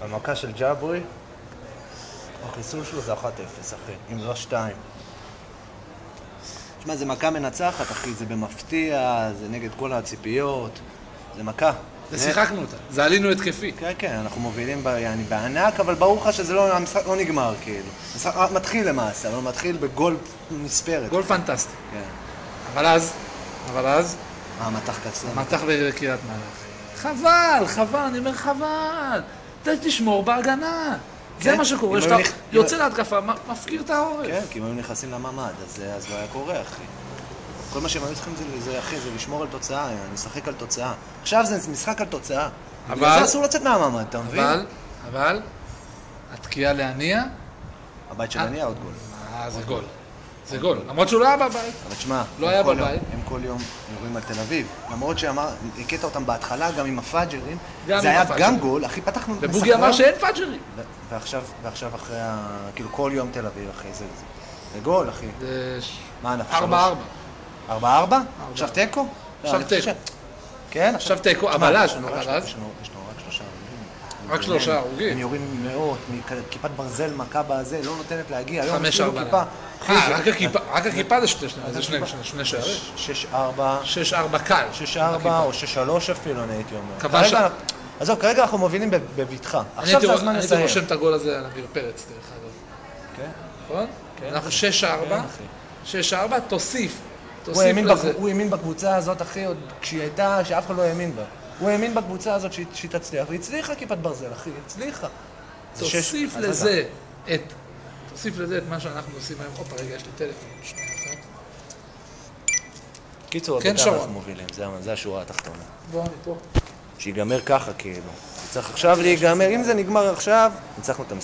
המכה של ג'אברי, החיסול שלו זה 1-0, אחי, אם לא 2. תשמע, זה מכה מנצחת, אחי, זה במפתיע, זה נגד כל הציפיות, זה מכה. זה שיחקנו אותה, זה עלינו התקפי. כן, כן, אנחנו מובילים בענק, אבל ברור לך המשחק לא נגמר, כאילו. המשחק מתחיל למעשה, אבל מתחיל בגול מספרת. גול פנטסטי. כן. אבל אז... מתח קצר. מתח בקריית מלאכי. חבל, אני אומר חבל. תשמור בהגנה. זה מה שקורה, שאתה יוצא להתקפה, מפקיר את העורף. כן, כי אם היו נכנסים לממד, אז לא היה קורה, אחי. כל מה שהם היו צריכים זה, אחי, זה לשמור על תוצאה, לשחק על תוצאה. עכשיו זה משחק על תוצאה. בגלל זה אסור לצאת מהממד, אתה מבין? אבל, התקיעה להניע... הבית של להניע עוד גול. זה גול. זה גול. למרות שהוא לא היה בבית. אבל תשמע, לא היה בבית. הם כל יום יורים על תל אביב. למרות שהקטע אותם בהתחלה, גם עם הפאג'רים, זה היה גם גול, אחי, פתחנו... ובוגי אמר שאין פאג'רים. ועכשיו אחרי כאילו כל יום תל אביב, אחי, זה גול, אחי. מה אנחנו? 4-4? עכשיו תיקו? עכשיו תיקו. כן? עכשיו תיקו, אבל אז... יש לנו רק 3 הרוגים. הם יורים מאות, מכיפת ברזל, מכה בזה, לא נותנת להגיע. 5-4. רק הכיפה זה שני שערים. 6-4. 6-4 קל. 6-4 או 6-3 אפילו, אני הייתי אומר. עזוב, כרגע אנחנו מובילים בבטחה. עכשיו זה הזמן לסיים. אני רושם את הגול הזה על אמיר פרץ, דרך אגב. כן? נכון? אנחנו 6-4, תוסיף לזה. הוא האמין בקבוצה הזאת, אחי, עוד כשהיא הייתה, שאף אחד לא האמין בה. הוא האמין בקבוצה הזאת שהיא תצליח, והיא הצליחה כיפת ברזל, אחי, הצליחה. תוסיף לזה את מה שאנחנו עושים היום. הופה, רגע, יש לי טלפון. קיצור, אנחנו מובילים, זה השורה התחתונה. בוא, אני פה. שיגמר ככה, כאילו. צריך עכשיו להיגמר, אם זה נגמר עכשיו, ניצחנו את המשחק.